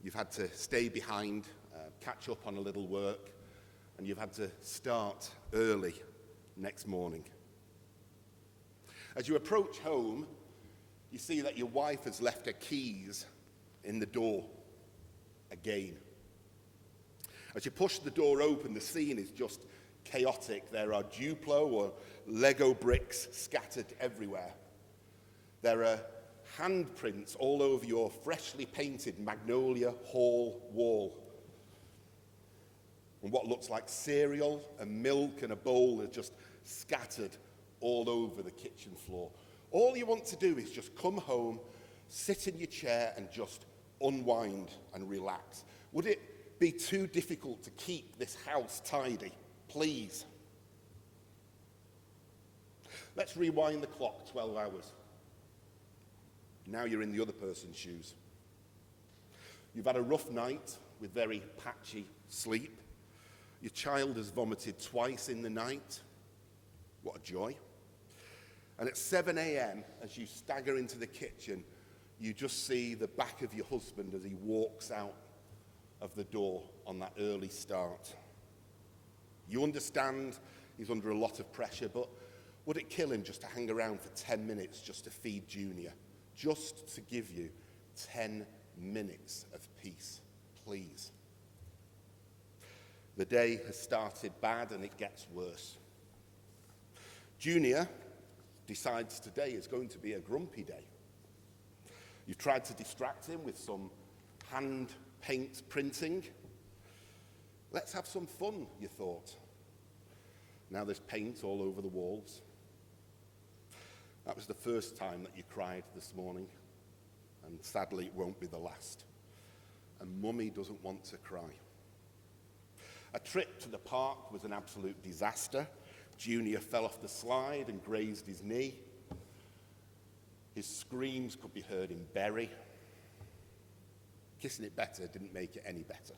You've had to stay behind, catch up on a little work, and you've had to start early next morning. As you approach home, you see that your wife has left her keys in the door again. As you push the door open, the scene is just chaotic. There are Duplo or Lego bricks scattered everywhere. There are handprints all over your freshly painted Magnolia Hall wall. And what looks like cereal and milk and a bowl are just scattered all over the kitchen floor. All you want to do is just come home, sit in your chair and just unwind and relax. Would it be too difficult to keep this house tidy? Please. Let's rewind the clock 12 hours. Now you're in the other person's shoes. You've had a rough night with very patchy sleep. Your child has vomited twice in the night. What a joy. And at 7 a.m., as you stagger into the kitchen, you just see the back of your husband as he walks out of the door on that early start. You understand he's under a lot of pressure, but would it kill him just to hang around for 10 minutes just to feed Junior? Just to give you 10 minutes of peace, please. The day has started bad and it gets worse. Junior decides today is going to be a grumpy day. You tried to distract him with some hand paint printing. Let's have some fun, you thought. Now there's paint all over the walls. That was the first time that you cried this morning, and sadly it won't be the last. And Mummy doesn't want to cry. A trip to the park was an absolute disaster. Junior fell off the slide and grazed his knee. His screams could be heard in Bury. Kissing it better didn't make it any better.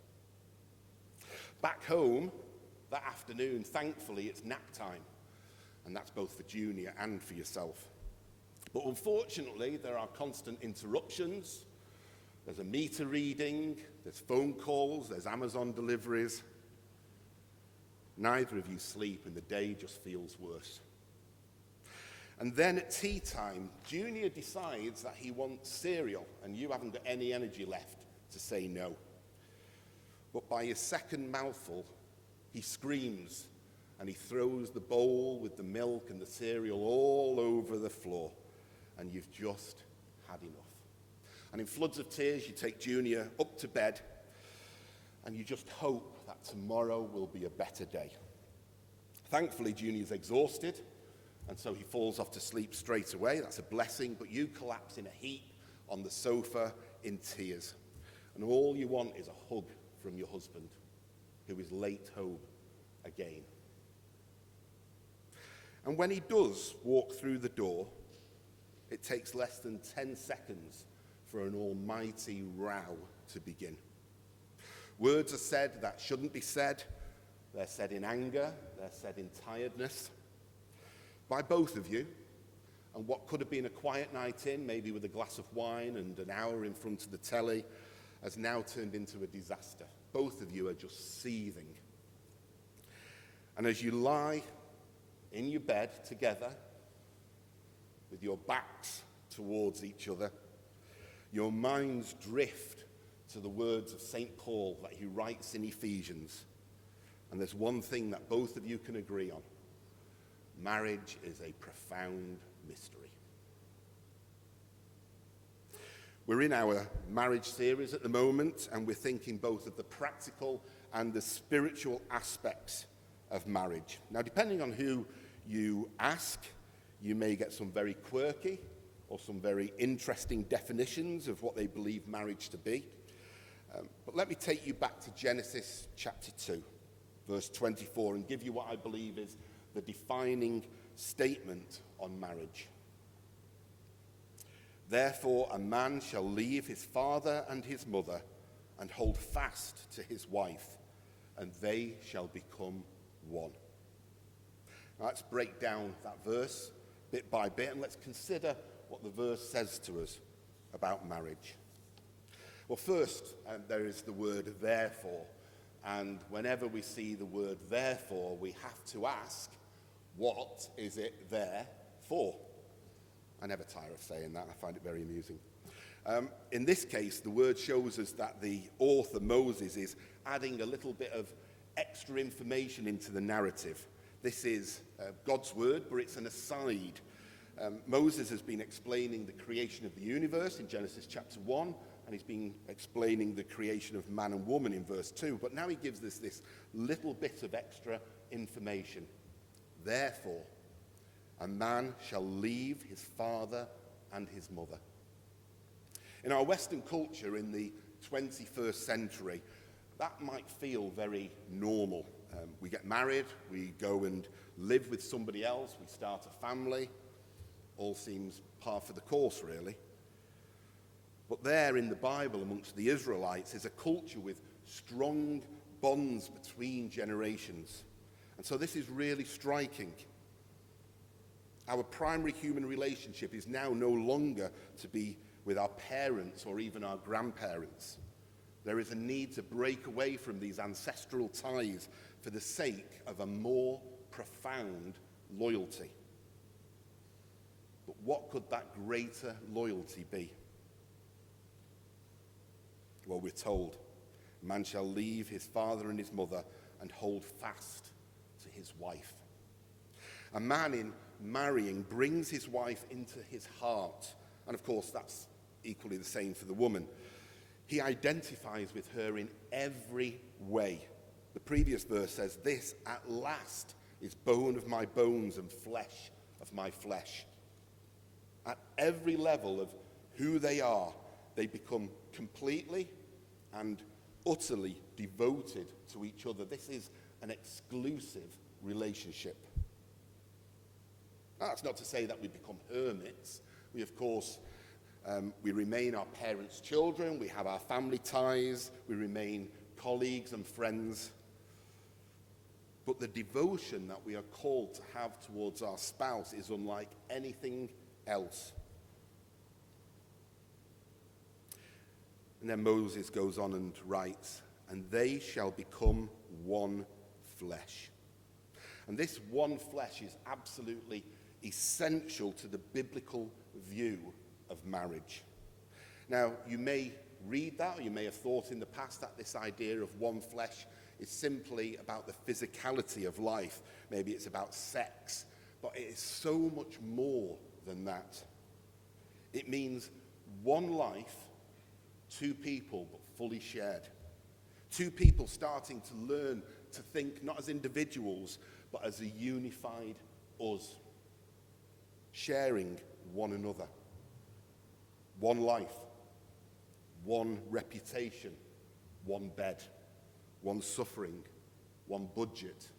Back home that afternoon, thankfully, it's nap time. And that's both for Junior and for yourself. But unfortunately, there are constant interruptions. There's a meter reading, there's phone calls, there's Amazon deliveries. Neither of you sleep and the day just feels worse. And then at tea time, Junior decides that he wants cereal and you haven't got any energy left to say no. But by his second mouthful, he screams and he throws the bowl with the milk and the cereal all over the floor. And you've just had enough. And in floods of tears, you take Junior up to bed and you just hope that tomorrow will be a better day. Thankfully, Junior's exhausted, and so he falls off to sleep straight away. That's a blessing, but you collapse in a heap on the sofa in tears. And all you want is a hug from your husband, who is late home again. And when he does walk through the door, it takes less than 10 seconds for an almighty row to begin. Words are said that shouldn't be said. They're said in anger. They're said in tiredness. By both of you. And what could have been a quiet night in, maybe with a glass of wine and an hour in front of the telly, has now turned into a disaster. Both of you are just seething. And as you lie in your bed together, with your backs towards each other, your minds drift to the words of St. Paul that he writes in Ephesians. And there's one thing that both of you can agree on. Marriage is a profound mystery. We're in our marriage series at the moment, and we're thinking both of the practical and the spiritual aspects of marriage. Now, depending on who you ask, you may get some very quirky or some very interesting definitions of what they believe marriage to be. But let me take you back to Genesis chapter 2, verse 24, and give you what I believe is the defining statement on marriage. Therefore, a man shall leave his father and his mother and hold fast to his wife, and they shall become one. Now, let's break down that verse bit by bit, and let's consider what the verse says to us about marriage. Well, first, there is the word therefore. And whenever we see the word therefore, we have to ask, what is it there for? I never tire of saying that. I find it very amusing. In this case, the word shows us that the author, Moses, is adding a little bit of extra information into the narrative. This is God's word, but it's an aside. Moses has been explaining the creation of the universe in Genesis chapter 1, and he's been explaining the creation of man and woman in verse 2. But now he gives us this little bit of extra information. Therefore, a man shall leave his father and his mother. In our Western culture in the 21st century, that might feel very normal. We get married, we go and live with somebody else, we start a family. All seems par for the course, really. But there in the Bible, amongst the Israelites, is a culture with strong bonds between generations. And so this is really striking. Our primary human relationship is now no longer to be with our parents or even our grandparents. There is a need to break away from these ancestral ties for the sake of a more profound loyalty. But what could that greater loyalty be? Well, we're told, man shall leave his father and his mother and hold fast to his wife. A man in marrying brings his wife into his heart. And of course, that's equally the same for the woman. He identifies with her in every way. The previous verse says, this at last is bone of my bones and flesh of my flesh. At every level of who they are, they become completely and utterly devoted to each other. This is an exclusive relationship. Now, that's not to say that we become hermits. We, of course, we remain our parents' children. We have our family ties. We remain colleagues and friends. But the devotion that we are called to have towards our spouse is unlike anything else. And then Moses goes on and writes, and they shall become one flesh. And this one flesh is absolutely essential to the biblical view of marriage. Now, you may read that, or you may have thought in the past that this idea of one flesh is simply about the physicality of life. Maybe it's about sex, but it is so much more than that. It means one life, two people, but fully shared. Two people starting to learn to think not as individuals, but as a unified us, sharing one another. One life, one reputation, one bed, one suffering, one budget,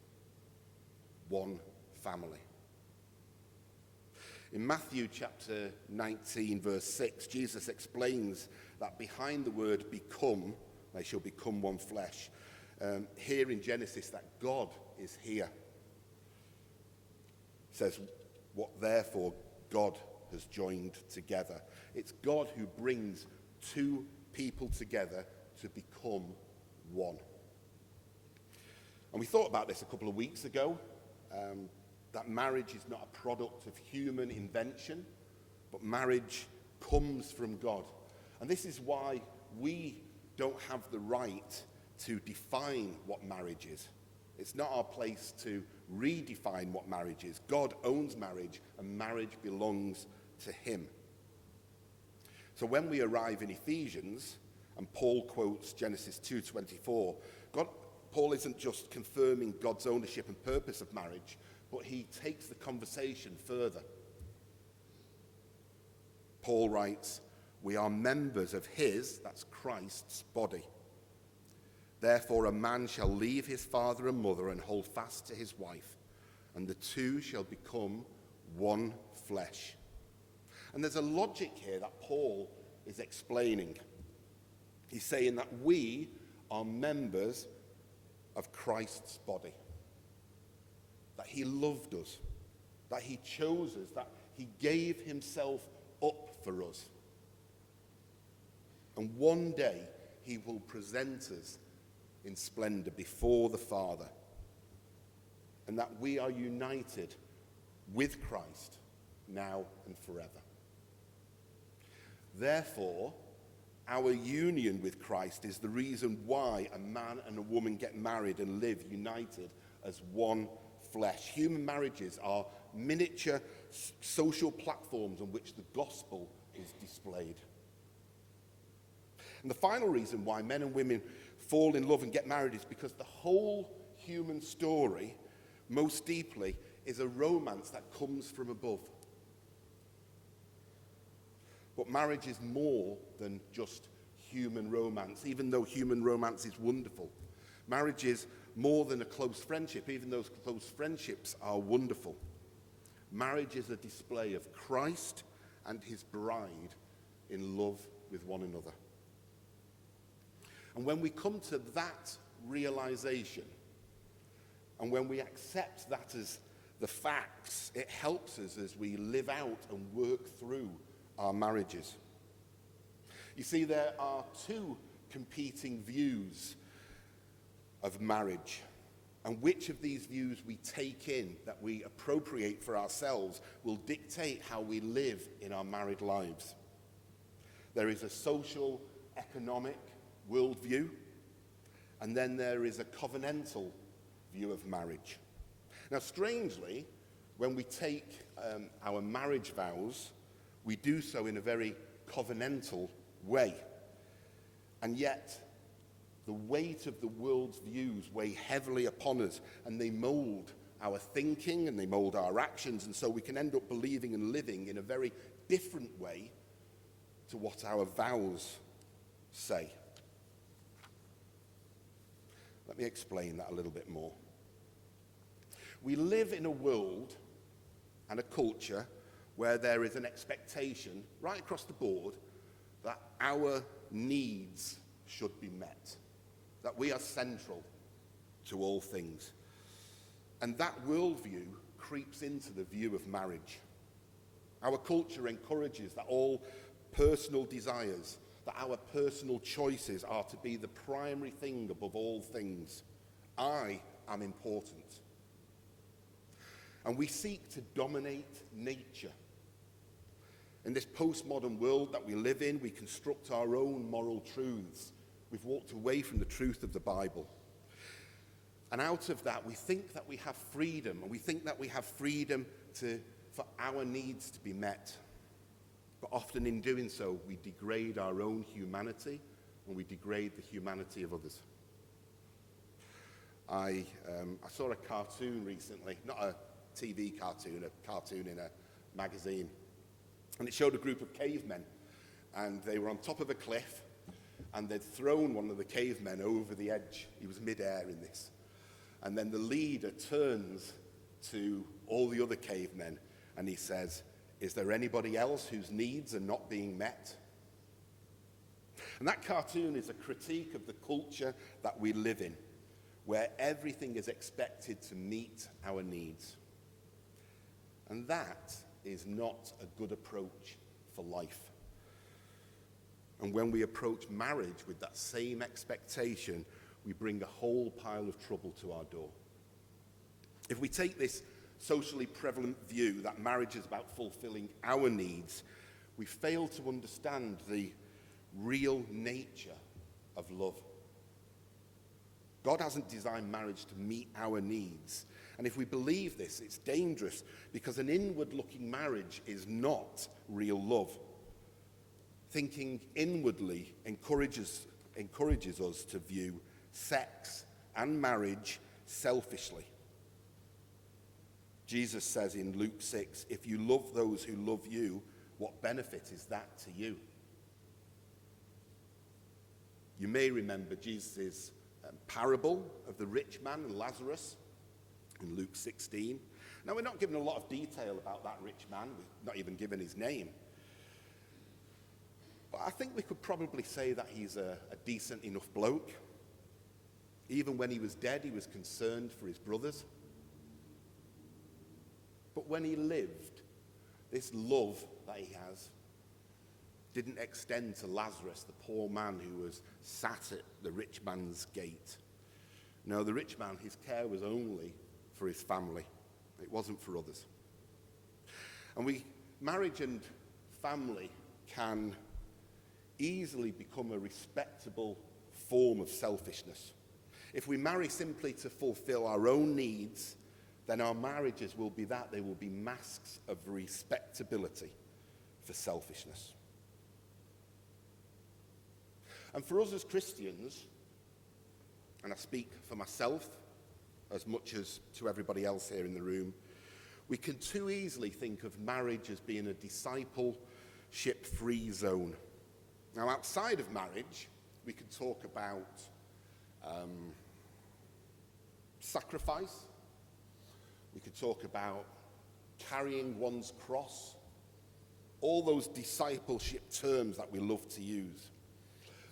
one family. In Matthew chapter 19, verse 6, Jesus explains that behind the word become, they shall become one flesh. Here in Genesis, that God is here. It says, what therefore God has joined together. It's God who brings two people together to become one. And we thought about this a couple of weeks ago, that marriage is not a product of human invention, but marriage comes from God. And this is why we don't have the right to define what marriage is. It's not our place to redefine what marriage is. God owns marriage, and marriage belongs to him. So when we arrive in Ephesians, and Paul quotes Genesis 2:24, Paul isn't just confirming God's ownership and purpose of marriage, but he takes the conversation further. Paul writes, we are members of his, that's Christ's, body. Therefore a man shall leave his father and mother and hold fast to his wife, and the two shall become one flesh. And there's a logic here that Paul is explaining. He's saying that we are members of Christ's body. That he loved us, that he chose us, that he gave himself up for us. And one day he will present us in splendor before the Father. And that we are united with Christ now and forever. Therefore, our union with Christ is the reason why a man and a woman get married and live united as one flesh. Human marriages are miniature social platforms on which the gospel is displayed. And the final reason why men and women fall in love and get married is because the whole human story, most deeply, is a romance that comes from above. But marriage is more than just human romance, even though human romance is wonderful. Marriage is more than a close friendship, even though close friendships are wonderful. Marriage is a display of Christ and his bride in love with one another. And when we come to that realization, and when we accept that as the facts, it helps us as we live out and work through our marriages. You see, there are two competing views of marriage, and which of these views we take in, that we appropriate for ourselves, will dictate how we live in our married lives. There is a social, economic worldview, and then there is a covenantal view of marriage. Now, strangely, when we take our marriage vows, we do so in a very covenantal way. And yet, the weight of the world's views weigh heavily upon us, and they mold our thinking and they mold our actions, and so we can end up believing and living in a very different way to what our vows say. Let me explain that a little bit more. We live in a world and a culture where there is an expectation right across the board that our needs should be met, that we are central to all things. And that worldview creeps into the view of marriage. Our culture encourages that all personal desires, that our personal choices are to be the primary thing above all things. I am important. And we seek to dominate nature. In this postmodern world that we live in, we construct our own moral truths. We've walked away from the truth of the Bible. And out of that, we think that we have freedom, and we think that we have freedom for our needs to be met. But often in doing so, we degrade our own humanity, and we degrade the humanity of others. I saw a cartoon recently, not a TV cartoon, a cartoon in a magazine. And it showed a group of cavemen, and they were on top of a cliff, and they'd thrown one of the cavemen over the edge. He was midair in this. And then the leader turns to all the other cavemen, and he says, "Is there anybody else whose needs are not being met?" And that cartoon is a critique of the culture that we live in, where everything is expected to meet our needs. And that is not a good approach for life. And when we approach marriage with that same expectation, we bring a whole pile of trouble to our door. If we take this socially prevalent view that marriage is about fulfilling our needs, we fail to understand the real nature of love. God hasn't designed marriage to meet our needs. And if we believe this, it's dangerous, because an inward-looking marriage is not real love. Thinking inwardly encourages us to view sex and marriage selfishly. Jesus says in Luke 6, "If you love those who love you, what benefit is that to you?" You may remember Jesus' parable of the rich man and Lazarus in Luke 16. Now, we're not given a lot of detail about that rich man. We're not even given his name. But I think we could probably say that he's a decent enough bloke. Even when he was dead, he was concerned for his brothers. But when he lived, this love that he has didn't extend to Lazarus, the poor man who was sat at the rich man's gate. No, the rich man, his care was only for his family. It wasn't for others. And marriage and family can easily become a respectable form of selfishness. If we marry simply to fulfill our own needs, then our marriages will be that. They will be masks of respectability for selfishness. And for us as Christians, and I speak for myself as much as to everybody else here in the room, we can too easily think of marriage as being a discipleship-free zone. Now, outside of marriage, we can talk about sacrifice. We could talk about carrying one's cross. All those discipleship terms that we love to use.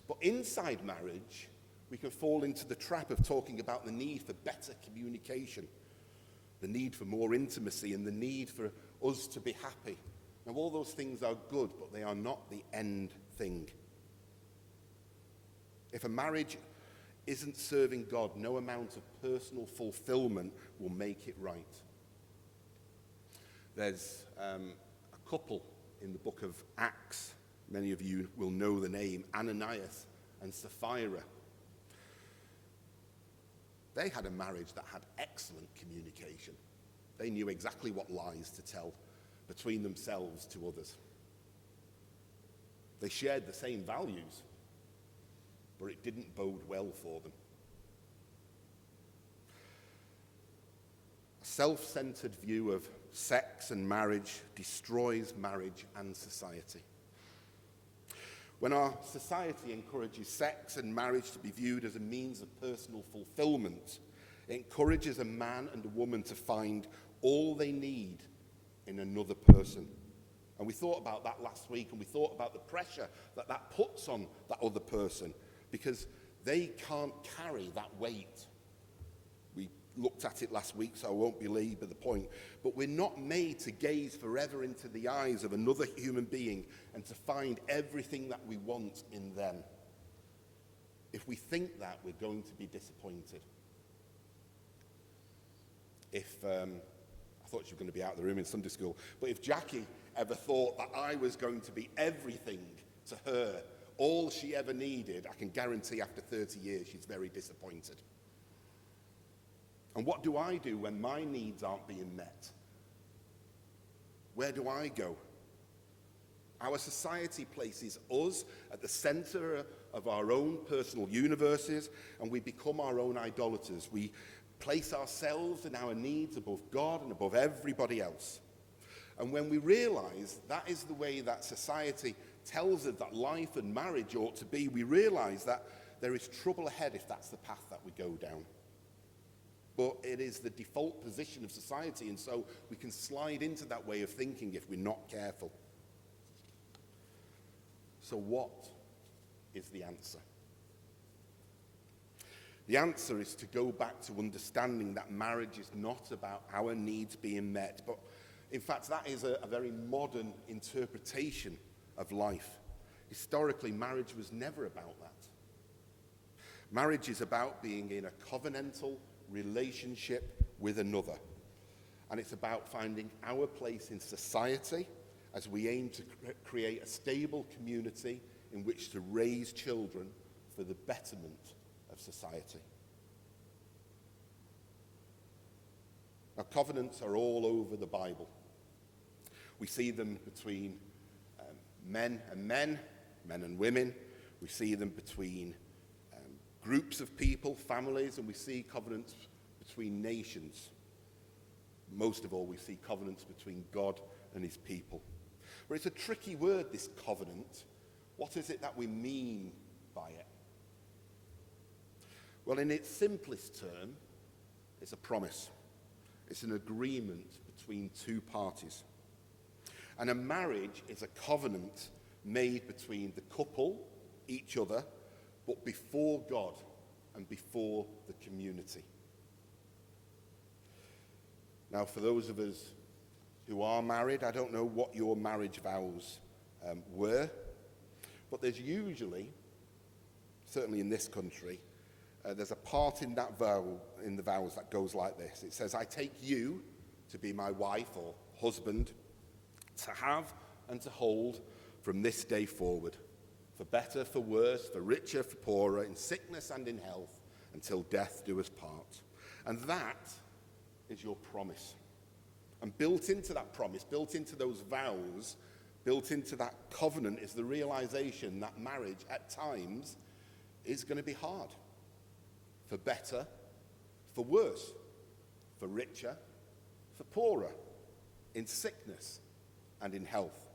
But inside marriage, we can fall into the trap of talking about the need for better communication, the need for more intimacy, and the need for us to be happy. Now, all those things are good, but they are not the end thing. If a marriage isn't serving God, no amount of personal fulfillment will make it right. There's a couple in the book of Acts. Many of you will know the name, Ananias and Sapphira. They had a marriage that had excellent communication. They knew exactly what lies to tell between themselves to others. They shared the same values, but it didn't bode well for them. A self-centered view of sex and marriage destroys marriage and society. When our society encourages sex and marriage to be viewed as a means of personal fulfillment, it encourages a man and a woman to find all they need in another person. And we thought about that last week, and we thought about the pressure that that puts on that other person, because they can't carry that weight. We looked at it last week, so I won't belabor the point. But we're not made to gaze forever into the eyes of another human being and to find everything that we want in them. If we think that, we're going to be disappointed. If, I thought she was going to be out of the room in Sunday school, but if Jackie ever thought that I was going to be everything to her, all she ever needed, I can guarantee after 30 years she's very disappointed. And what do I do when my needs aren't being met? Where do I go? Our society places us at the center of our own personal universes, and we become our own idolaters. We place ourselves and our needs above God and above everybody else. And when we realize that is the way that society tells us that life and marriage ought to be, we realize that there is trouble ahead if that's the path that we go down. But it is the default position of society, and so we can slide into that way of thinking if we're not careful. So what is the answer? The answer is to go back to understanding that marriage is not about our needs being met, but in fact that is a very modern interpretation of life. Historically, marriage was never about that. Marriage is about being in a covenantal relationship with another. And it's about finding our place in society as we aim to create a stable community in which to raise children for the betterment of society. Now, covenants are all over the Bible. We see them between men and women. We see them between groups of people, families, and we see covenants between nations. Most of all, we see covenants between God and his people. But it's a tricky word, this covenant. What is it that we mean by it? Well, in its simplest term, it's a promise. It's an agreement between two parties. And a marriage is a covenant made between the couple, each other, but before God and before the community. Now, for those of us who are married, I don't know what your marriage vows were. But there's usually, certainly in this country, there's a part in that vow, in the vows, that goes like this. It says, I take you to be my wife or husband, to have and to hold from this day forward, for better, for worse, for richer, for poorer, in sickness and in health, until death do us part. And that is your promise. And built into that promise, built into those vows, built into that covenant is the realization that marriage at times is going to be hard. For better, for worse, for richer, for poorer, in sickness and in health.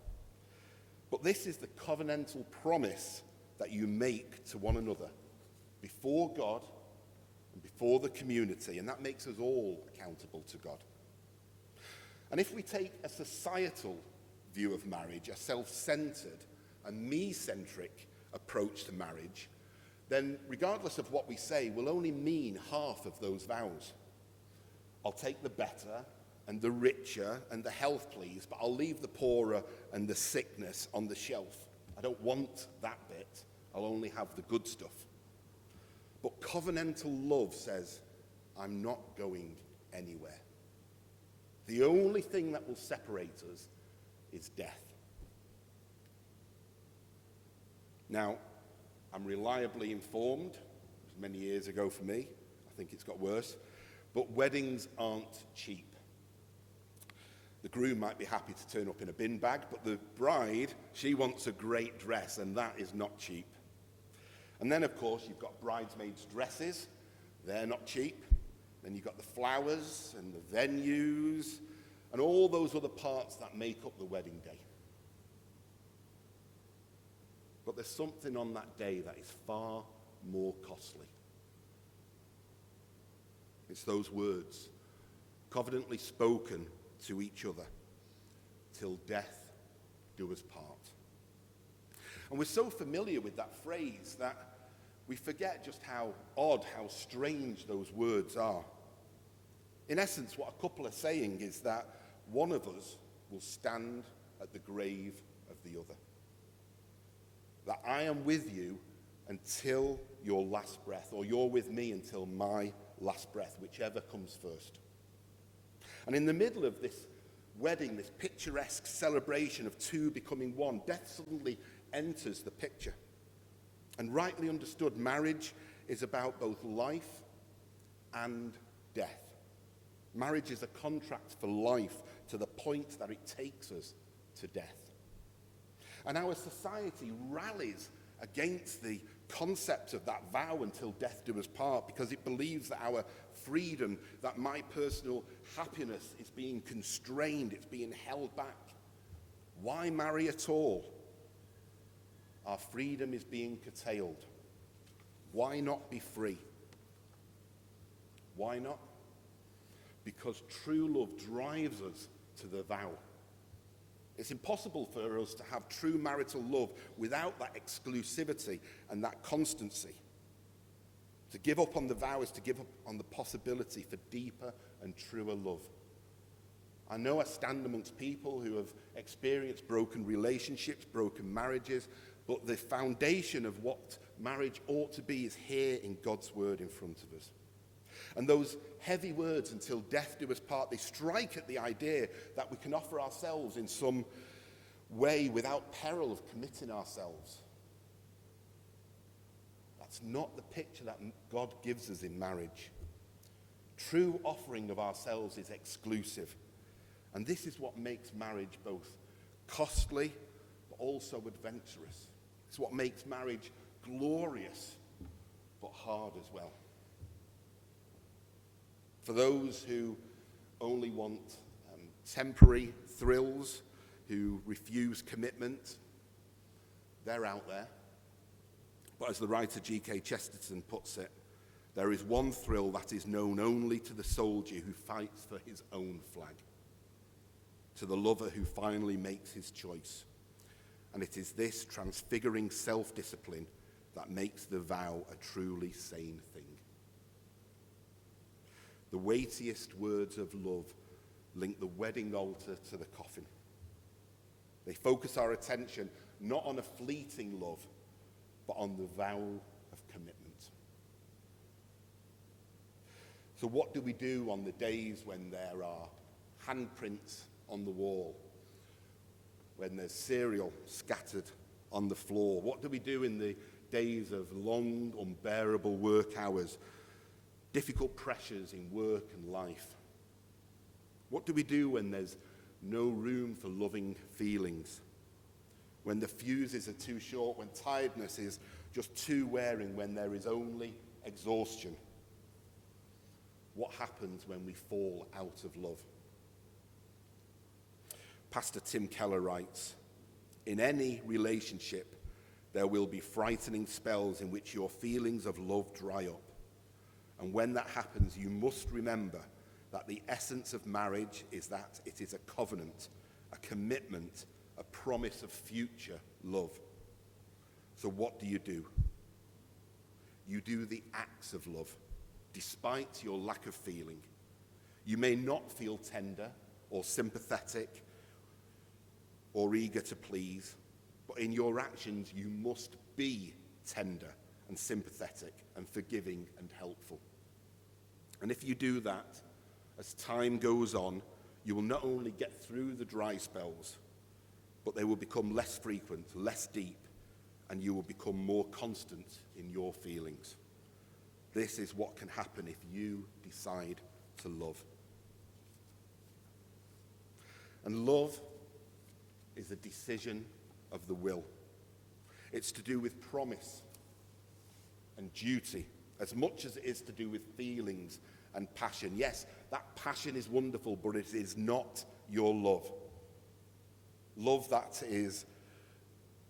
But this is the covenantal promise that you make to one another before God and before the community, and that makes us all accountable to God. And if we take a societal view of marriage, a self-centered, a me-centric approach to marriage, then regardless of what we say, we'll only mean half of those vows. I'll take the better and the richer and the health, please, but I'll leave the poorer and the sickness on the shelf. I don't want that bit. I'll only have the good stuff. But covenantal love says, I'm not going anywhere. The only thing that will separate us is death. Now, I'm reliably informed, it was many years ago for me, I think it's got worse, but weddings aren't cheap. The groom might be happy to turn up in a bin bag, but the bride, she wants a great dress, and that is not cheap. And then, of course, you've got bridesmaids' dresses. They're not cheap. Then you've got the flowers and the venues and all those other parts that make up the wedding day. But there's something on that day that is far more costly. It's those words, covenantly spoken to each other, till death do us part. And we're so familiar with that phrase that we forget just how odd, how strange those words are. In essence, what a couple are saying is that one of us will stand at the grave of the other. That I am with you until your last breath, or you're with me until my last breath, whichever comes first. And in the middle of this wedding, this picturesque celebration of two becoming one, death suddenly enters the picture. And rightly understood, marriage is about both life and death. Marriage is a contract for life to the point that it takes us to death. And our society rallies against the concept of that vow until death do us part because it believes that our freedom, that my personal happiness is being constrained, it's being held back. Why marry at all? Our freedom is being curtailed. Why not be free? Why not? Because true love drives us to the vow. It's impossible for us to have true marital love without that exclusivity and that constancy. To give up on the vow is to give up on the possibility for deeper and truer love. I know I stand amongst people who have experienced broken relationships, broken marriages, but the foundation of what marriage ought to be is here in God's word in front of us. And those heavy words, until death do us part, they strike at the idea that we can offer ourselves in some way without peril of committing ourselves. That's not the picture that God gives us in marriage. True offering of ourselves is exclusive. And this is what makes marriage both costly but also adventurous. It's what makes marriage glorious but hard as well. For those who only want temporary thrills, who refuse commitment, they're out there. But as the writer G.K. Chesterton puts it, there is one thrill that is known only to the soldier who fights for his own flag, to the lover who finally makes his choice. And it is this transfiguring self-discipline that makes the vow a truly sane thing. The weightiest words of love link the wedding altar to the coffin. They focus our attention not on a fleeting love, but on the vow of commitment. So what do we do on the days when there are handprints on the wall, when there's cereal scattered on the floor? What do we do in the days of long, unbearable work hours, difficult pressures in work and life? What do we do when there's no room for loving feelings, when the fuses are too short, when tiredness is just too wearing, when there is only exhaustion? What happens when we fall out of love? Pastor Tim Keller writes, "In any relationship, there will be frightening spells in which your feelings of love dry up. And when that happens, you must remember that the essence of marriage is that it is a covenant, a commitment, a promise of future love." So what do? You do the acts of love, despite your lack of feeling. You may not feel tender or sympathetic or eager to please, but in your actions you must be tender and sympathetic and forgiving and helpful. And if you do that, as time goes on, you will not only get through the dry spells, but they will become less frequent, less deep, and you will become more constant in your feelings. This is what can happen if you decide to love. And love is a decision of the will. It's to do with promise and duty, as much as it is to do with feelings and passion. Yes, that passion is wonderful, but it is not your love. Love that is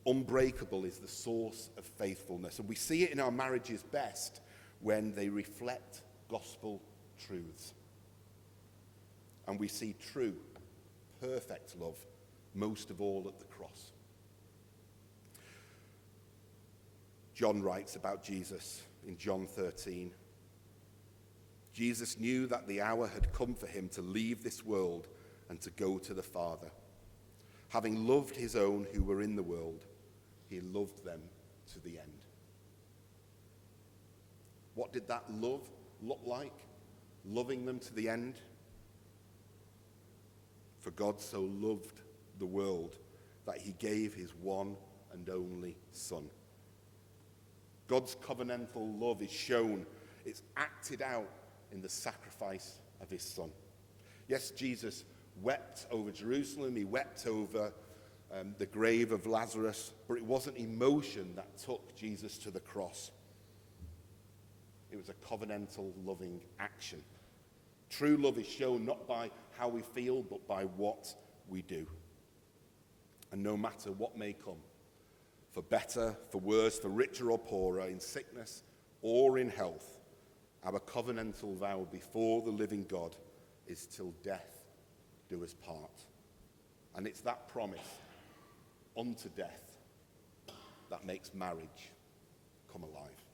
unbreakable is the source of faithfulness. And we see it in our marriages best when they reflect gospel truths. And we see true, perfect love most of all at the cross. John writes about Jesus in John 13. Jesus knew that the hour had come for him to leave this world and to go to the Father. Having loved his own who were in the world, he loved them to the end. What did that love look like? Loving them to the end? For God so loved the world that he gave his one and only Son. God's covenantal love is shown, it's acted out in the sacrifice of his Son. Yes, Jesus wept over Jerusalem, he wept over the grave of Lazarus, but it wasn't emotion that took Jesus to the cross. It was a covenantal loving action. True love is shown not by how we feel, but by what we do. And no matter what may come, for better, for worse, for richer or poorer, in sickness or in health, our covenantal vow before the living God is till death do us part. And it's that promise unto death that makes marriage come alive.